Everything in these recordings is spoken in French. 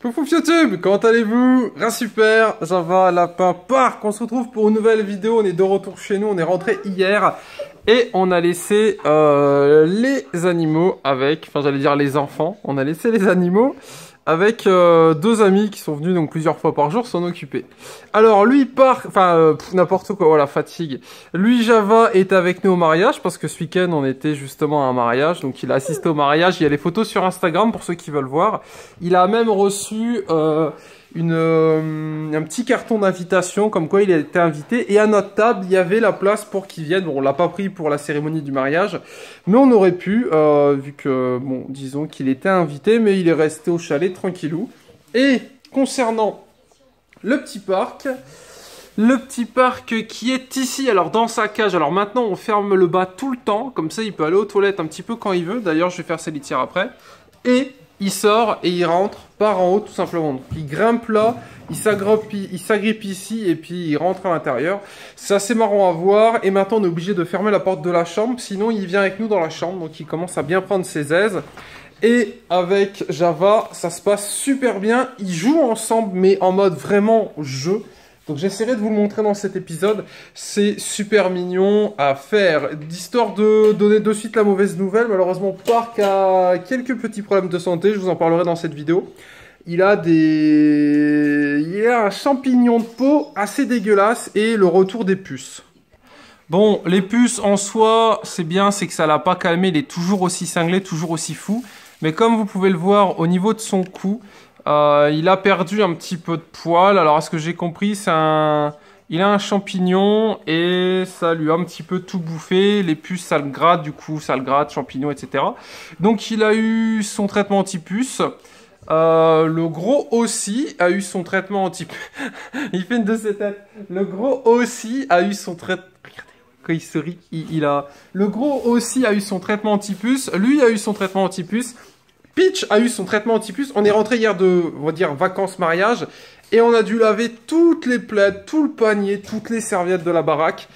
Coucou YouTube, comment allez-vous? Rien super, ça va, lapin parc. On se retrouve pour une nouvelle vidéo, on est de retour chez nous, on est rentré hier et on a laissé les animaux avec, enfin j'allais dire les enfants, on a laissé les animaux avec deux amis qui sont venus donc plusieurs fois par jour s'en occuper. Alors lui part, enfin n'importe quoi, voilà, fatigue. Lui Java est avec nous au mariage parce que ce week-end on était justement à un mariage, donc il a assisté au mariage, il y a les photos sur Instagram pour ceux qui veulent voir. Il a même reçu un petit carton d'invitation comme quoi il a été invité et à notre table il y avait la place pour qu'il vienne. Bon, on l'a pas pris pour la cérémonie du mariage, mais on aurait pu vu que bon, disons qu'il était invité, mais il est resté au chalet tranquillou. Et concernant le petit parc qui est ici, alors dans sa cage. Alors maintenant on ferme le bas tout le temps, comme ça il peut aller aux toilettes un petit peu quand il veut. D'ailleurs je vais faire ses litières après. Et il sort et il rentre par en haut tout simplement. Donc, il grimpe là, il s'agrippe ici et puis il rentre à l'intérieur. C'est assez marrant à voir. Et maintenant on est obligé de fermer la porte de la chambre, sinon il vient avec nous dans la chambre. Donc il commence à bien prendre ses aises. Et avec Java, ça se passe super bien. Ils jouent ensemble mais en mode vraiment jeu. Donc j'essaierai de vous le montrer dans cet épisode. C'est super mignon à faire. D'histoire de donner de suite la mauvaise nouvelle, malheureusement Park a quelques petits problèmes de santé, je vous en parlerai dans cette vidéo. Il a un champignon de peau assez dégueulasse et le retour des puces. Bon, les puces en soi, c'est bien, c'est que ça l'a pas calmé, il est toujours aussi cinglé, toujours aussi fou. Mais comme vous pouvez le voir au niveau de son cou, il a perdu un petit peu de poil. Alors, à ce que j'ai compris, il a un champignon et ça lui a un petit peu tout bouffé. Les puces, ça le gratte, du coup, ça le gratte, champignons, etc. Donc, il a eu son traitement anti-puce. Le gros aussi a eu son traitement anti-puce. Il fait une de ses têtes. Le gros aussi a eu son traitement... Regardez, quand il sourit, Le gros aussi a eu son traitement anti-puce. Lui a eu son traitement anti-puce. Peach a eu son traitement anti-puce. On est rentré hier de, on va dire, vacances mariage. Et on a dû laver toutes les plaids, tout le panier, toutes les serviettes de la baraque.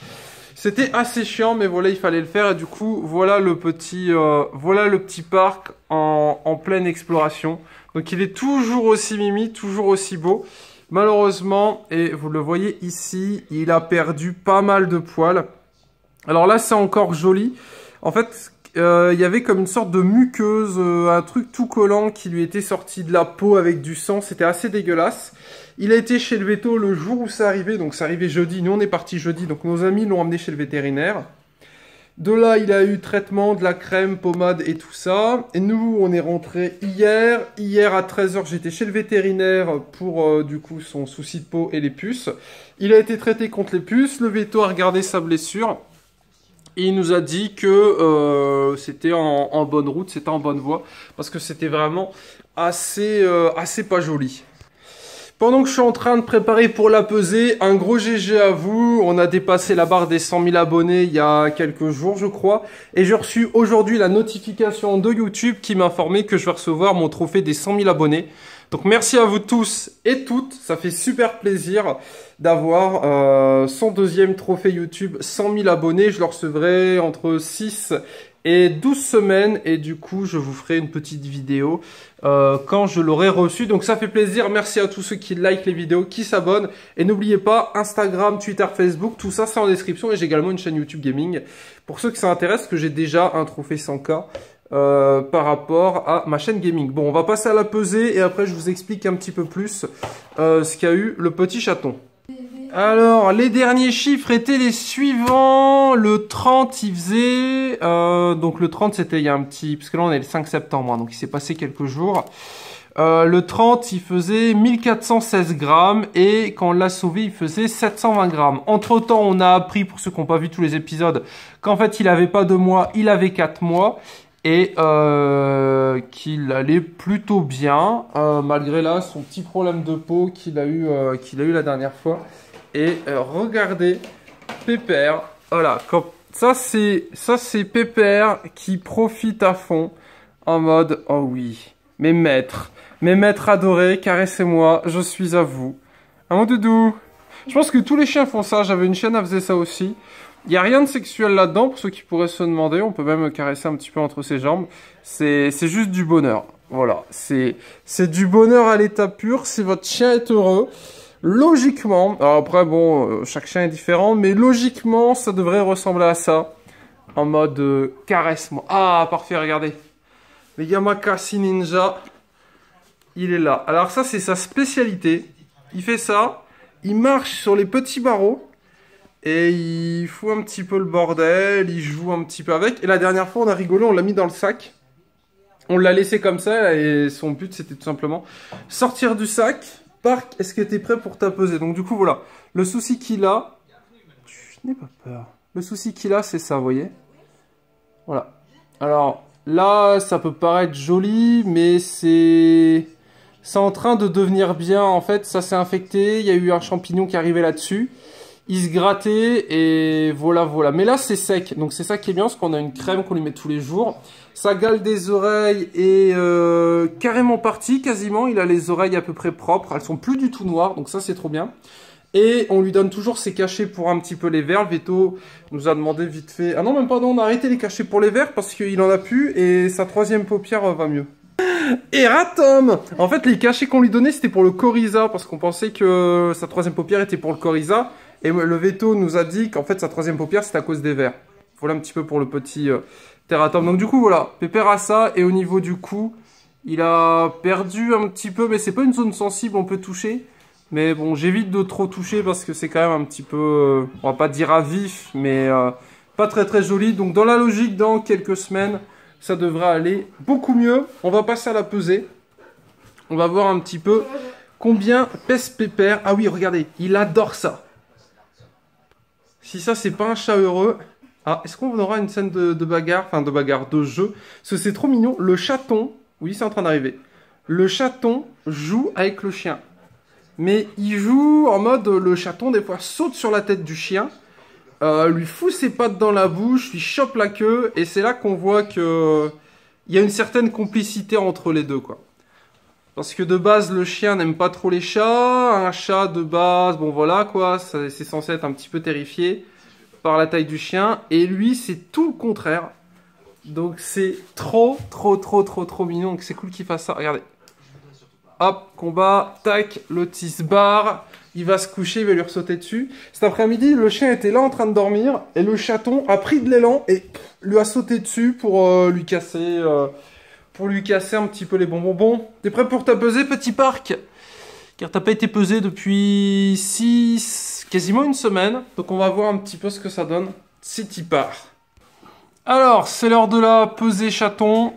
C'était assez chiant, mais voilà, il fallait le faire. Et du coup, voilà le petit parc en pleine exploration. Donc il est toujours aussi mimi, toujours aussi beau. Malheureusement, et vous le voyez ici, il a perdu pas mal de poils. Alors là, c'est encore joli. En fait... il y avait comme une sorte de muqueuse, un truc tout collant qui lui était sorti de la peau avec du sang. C'était assez dégueulasse. Il a été chez le véto le jour où ça arrivait. Donc ça arrivait jeudi. Nous on est parti jeudi. Donc nos amis l'ont emmené chez le vétérinaire. De là il a eu traitement, de la crème, pommade et tout ça. Et nous on est rentré hier. Hier à 13 h j'étais chez le vétérinaire pour du coup son souci de peau et les puces. Il a été traité contre les puces. Le véto a regardé sa blessure. Et il nous a dit que c'était en bonne route, c'était en bonne voie, parce que c'était vraiment assez pas joli. Pendant que je suis en train de préparer pour la pesée, un gros GG à vous. On a dépassé la barre des 100 000 abonnés il y a quelques jours, je crois. Et j'ai reçu aujourd'hui la notification de YouTube qui m'informait que je vais recevoir mon trophée des 100 000 abonnés. Donc merci à vous tous et toutes, ça fait super plaisir d'avoir son deuxième trophée YouTube, 100 000 abonnés. Je le recevrai entre 6 et 12 semaines et du coup je vous ferai une petite vidéo quand je l'aurai reçu. Donc ça fait plaisir, merci à tous ceux qui like les vidéos, qui s'abonnent. Et n'oubliez pas, Instagram, Twitter, Facebook, tout ça c'est en description. Et j'ai également une chaîne YouTube Gaming. Pour ceux qui s'intéressent, que j'ai déjà un trophée 100K. Par rapport à ma chaîne gaming. Bon, on va passer à la pesée et après je vous explique un petit peu plus ce qu'a eu le petit chaton. Alors, les derniers chiffres étaient les suivants. Le 30, il faisait... donc le 30, c'était il y a un petit... Parce que là, on est le 5 septembre, hein, donc il s'est passé quelques jours. Le 30, il faisait 1416 grammes et quand on l'a sauvé, il faisait 720 grammes. Entre-temps, on a appris, pour ceux qui n'ont pas vu tous les épisodes, qu'en fait, il avait pas 2 mois, il avait 4 mois. Et qu'il allait plutôt bien, malgré là son petit problème de peau qu'il a eu la dernière fois. Et regardez, Pépère, voilà, ça c'est Pépère qui profite à fond, en mode, oh oui, mes maîtres adorés, caressez-moi, je suis à vous. Un mot doudou. Je pense que tous les chiens font ça, j'avais une chienne, elle faisait ça aussi. Il n'y a rien de sexuel là-dedans, pour ceux qui pourraient se demander. On peut même caresser un petit peu entre ses jambes. C'est juste du bonheur. Voilà, c'est du bonheur à l'état pur, si votre chien est heureux. Logiquement, alors après bon, chaque chien est différent, mais logiquement ça devrait ressembler à ça. En mode caresse-moi. Ah, parfait, regardez. Le Yamakasi Ninja, il est là. Alors ça, c'est sa spécialité. Il fait ça, il marche sur les petits barreaux et il fout un petit peu le bordel, il joue un petit peu avec. Et la dernière fois, on a rigolé, on l'a mis dans le sac. On l'a laissé comme ça et son but, c'était tout simplement sortir du sac. Parc, est-ce que tu es prêt pour t'appeser? Donc du coup, voilà. Le souci qu'il a... Je n'ai pas peur. Le souci qu'il a, c'est ça, vous voyez? Voilà. Alors, là, ça peut paraître joli, mais c'est en train de devenir bien. En fait, ça s'est infecté. Il y a eu un champignon qui est arrivé là-dessus. Il se grattait et voilà, voilà. Mais là, c'est sec. Donc, c'est ça qui est bien, parce qu'on a une crème qu'on lui met tous les jours. Sa gale des oreilles est carrément partie, quasiment. Il a les oreilles à peu près propres. Elles sont plus du tout noires, donc ça, c'est trop bien. Et on lui donne toujours ses cachets pour un petit peu les verres. Veto nous a demandé vite fait... Ah non, même pardon, on a arrêté les cachets pour les verres parce qu'il en a plus et sa troisième paupière va mieux. Eratom! En fait, les cachets qu'on lui donnait, c'était pour le coryza parce qu'on pensait que sa troisième paupière était pour le coryza. Et le Veto nous a dit qu'en fait, sa troisième paupière, c'était à cause des verres. Voilà un petit peu pour le petit Teratom. Donc du coup, voilà, Pépère a ça. Et au niveau du cou, il a perdu un petit peu, mais c'est pas une zone sensible, on peut toucher. Mais bon, j'évite de trop toucher parce que c'est quand même un petit peu, on va pas dire à vif, mais pas très très joli. Donc dans la logique, dans quelques semaines, ça devrait aller beaucoup mieux. On va passer à la pesée. On va voir un petit peu combien pèse Pépère. Ah oui, regardez, il adore ça. Si ça, c'est pas un chat heureux... Ah, est-ce qu'on aura une scène de bagarre, enfin de bagarre, de jeu? Parce que c'est trop mignon. Le chaton, oui, c'est en train d'arriver. Le chaton joue avec le chien. Mais il joue en mode, le chaton, des fois, saute sur la tête du chien, lui fout ses pattes dans la bouche, lui chope la queue, et c'est là qu'on voit que il y a une certaine complicité entre les deux, quoi. Parce que de base, le chien n'aime pas trop les chats, un chat de base, bon voilà, quoi, c'est censé être un petit peu terrifié par la taille du chien, et lui, c'est tout le contraire. Donc c'est trop mignon, donc c'est cool qu'il fasse ça, regardez. Hop, combat, tac, l'autis barre, il va se coucher, il va lui ressauter dessus. Cet après-midi, le chien était là en train de dormir, et le chaton a pris de l'élan et lui a sauté dessus pour lui casser un petit peu les bonbons. Bon, t'es prêt pour ta pesée, petit parc? Car t'as pas été pesé depuis quasiment une semaine, donc on va voir un petit peu ce que ça donne si t'y pars. Alors, c'est l'heure de la pesée chaton.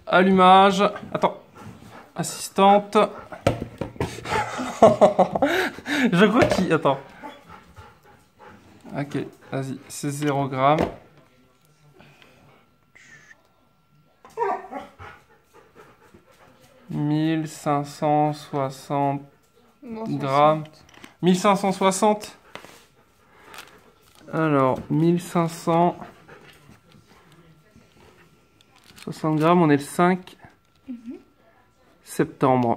Allumage. Attends. Assistante. Je crois qu'il... Attends. Ok, vas-y. C'est 0 g. « 1560 grammes. 1560. Alors, 1560 grammes, on est le 5 septembre.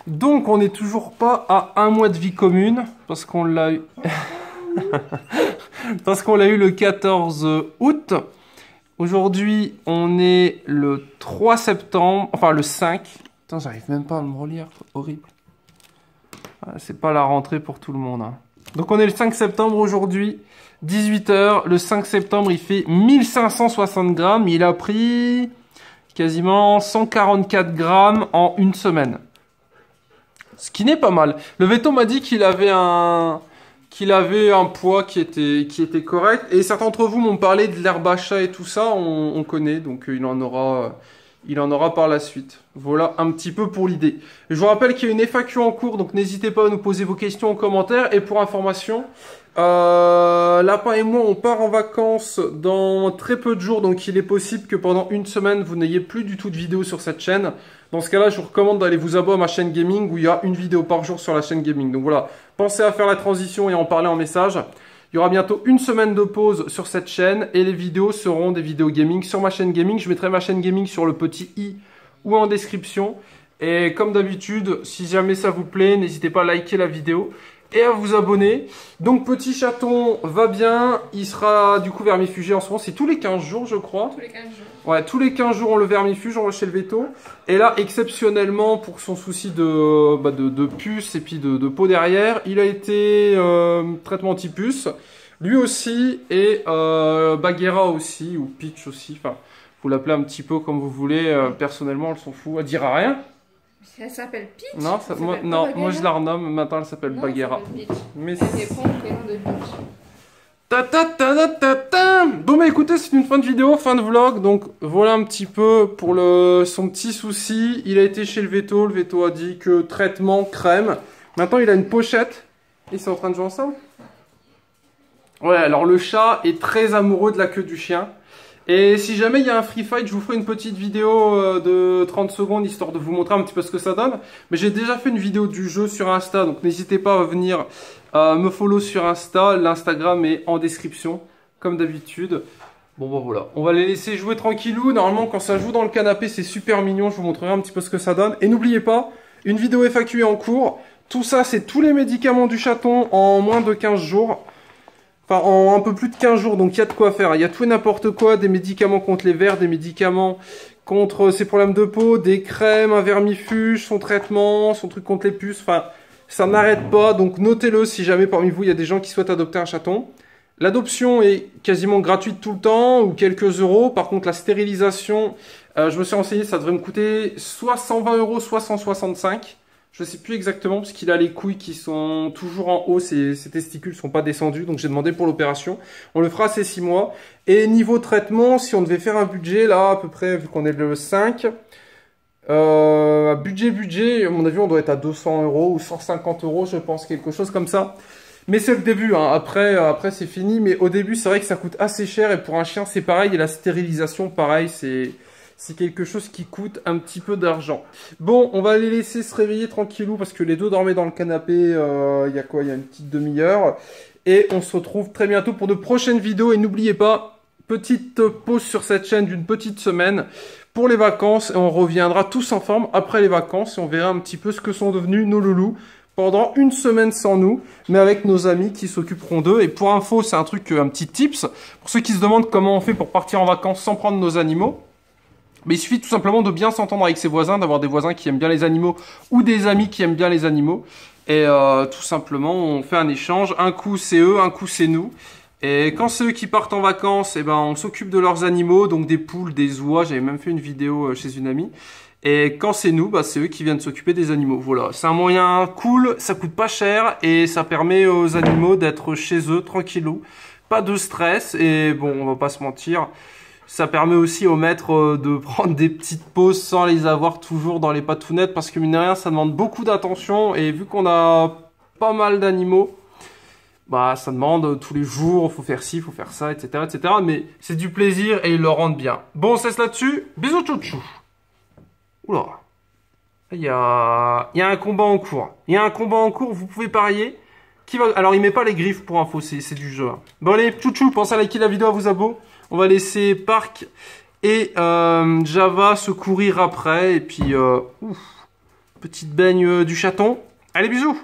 Donc, on n'est toujours pas à un mois de vie commune, parce qu'on l'a eu... parce qu'on l'a eu le 14 août. Aujourd'hui, on est le 3 septembre, enfin le 5. Putain, j'arrive même pas à me relire, horrible. C'est pas la rentrée pour tout le monde, hein. Donc on est le 5 septembre aujourd'hui, 18 h. Le 5 septembre, il fait 1560 grammes. Il a pris quasiment 144 grammes en une semaine. Ce qui n'est pas mal. Le Veto m'a dit qu'il avait un poids qui était correct. Et certains d'entre vous m'ont parlé de l'herbe à chat et tout ça, on connaît. Donc il en aura par la suite. Voilà un petit peu pour l'idée. Je vous rappelle qu'il y a une FAQ en cours, donc n'hésitez pas à nous poser vos questions en commentaire. Et pour information, Lapin et moi, on part en vacances dans très peu de jours. Donc il est possible que pendant une semaine, vous n'ayez plus du tout de vidéos sur cette chaîne. Dans ce cas-là, je vous recommande d'aller vous abonner à ma chaîne gaming où il y a une vidéo par jour sur la chaîne gaming. Donc voilà, pensez à faire la transition et en parler en message. Il y aura bientôt une semaine de pause sur cette chaîne et les vidéos seront des vidéos gaming sur ma chaîne gaming. Je mettrai ma chaîne gaming sur le petit i ou en description. Et comme d'habitude, si jamais ça vous plaît, n'hésitez pas à liker la vidéo, et à vous abonner. Donc petit chaton va bien, il sera du coup vermifugé en ce moment, c'est tous les 15 jours je crois. Tous les 15 jours. Ouais, tous les 15 jours on le vermifuge, on va chez le veto. Et là, exceptionnellement, pour son souci de puce et puis de peau derrière, il a été traitement anti-puce. Lui aussi, et Bagheera aussi, ou Peach aussi, enfin, vous l'appelez un petit peu comme vous voulez, personnellement, elle s'en fout, elle dira rien. Elle s'appelle Peach. Non, moi je la renomme, maintenant elle s'appelle Bagheera. Mais elle répond au prénom de Peach. Bon bah écoutez, c'est une fin de vidéo, fin de vlog, donc voilà un petit peu pour son petit souci. Il a été chez le veto a dit que traitement, crème. Maintenant il a une pochette, ils sont en train de jouer ensemble. Ouais, alors le chat est très amoureux de la queue du chien. Et si jamais il y a un free fight, je vous ferai une petite vidéo de 30 secondes, histoire de vous montrer un petit peu ce que ça donne. Mais j'ai déjà fait une vidéo du jeu sur Insta, donc n'hésitez pas à venir me follow sur Insta. L'Instagram est en description, comme d'habitude. Bon bah voilà, on va les laisser jouer tranquillou. Normalement quand ça joue dans le canapé, c'est super mignon, je vous montrerai un petit peu ce que ça donne. Et n'oubliez pas, une vidéo FAQ est en cours. Tout ça, c'est tous les médicaments du chaton en moins de 15 jours. Enfin, en un peu plus de 15 jours, donc il y a de quoi faire. Il y a tout et n'importe quoi, des médicaments contre les vers, des médicaments contre ses problèmes de peau, des crèmes, un vermifuge, son traitement, son truc contre les puces. Enfin, ça n'arrête pas, donc notez-le si jamais parmi vous, il y a des gens qui souhaitent adopter un chaton. L'adoption est quasiment gratuite tout le temps, ou quelques euros. Par contre, la stérilisation, je me suis renseigné, ça devrait me coûter soit 120 euros, soit 165. Je sais plus exactement parce qu'il a les couilles qui sont toujours en haut, ses testicules sont pas descendus, donc j'ai demandé pour l'opération. On le fera ces 6 mois. Et niveau traitement, si on devait faire un budget, là à peu près, vu qu'on est le 5, budget, à mon avis on doit être à 200 euros ou 150 euros, je pense, quelque chose comme ça. Mais c'est le début, hein. Après c'est fini, mais au début c'est vrai que ça coûte assez cher, et pour un chien c'est pareil, et la stérilisation pareil, c'est quelque chose qui coûte un petit peu d'argent. Bon, on va les laisser se réveiller tranquillou parce que les deux dormaient dans le canapé il y a quoi? Il y a une petite demi-heure. Et on se retrouve très bientôt pour de prochaines vidéos. Et n'oubliez pas, petite pause sur cette chaîne d'une petite semaine pour les vacances. Et on reviendra tous en forme après les vacances. Et on verra un petit peu ce que sont devenus nos loulous pendant une semaine sans nous, mais avec nos amis qui s'occuperont d'eux. Et pour info, c'est un petit tips. Pour ceux qui se demandent comment on fait pour partir en vacances sans prendre nos animaux. Mais il suffit tout simplement de bien s'entendre avec ses voisins, d'avoir des voisins qui aiment bien les animaux ou des amis qui aiment bien les animaux. Et tout simplement, on fait un échange. Un coup, c'est eux, un coup, c'est nous. Et quand c'est eux qui partent en vacances, eh ben, on s'occupe de leurs animaux, donc des poules, des oies. J'avais même fait une vidéo chez une amie. Et quand c'est nous, bah, c'est eux qui viennent s'occuper des animaux. Voilà, c'est un moyen cool, ça coûte pas cher et ça permet aux animaux d'être chez eux, tranquillou. Pas de stress et bon, on va pas se mentir. Ça permet aussi aux maîtres de prendre des petites pauses sans les avoir toujours dans les patounettes parce que mine de rien ça demande beaucoup d'attention et vu qu'on a pas mal d'animaux, bah ça demande tous les jours, faut faire ci, faut faire ça, etc. etc. Mais c'est du plaisir et ils le rendent bien. Bon, on cesse là-dessus. Bisous tchouchou. Oula. Il y a un combat en cours. Il y a un combat en cours, vous pouvez parier. Alors il met pas les griffes pour info, c'est du jeu. Hein. Bon allez, tchouchou, pensez à liker la vidéo, à vous abonner. On va laisser Park et Java se courir après. Et puis, petite baigne du chaton. Allez, bisous!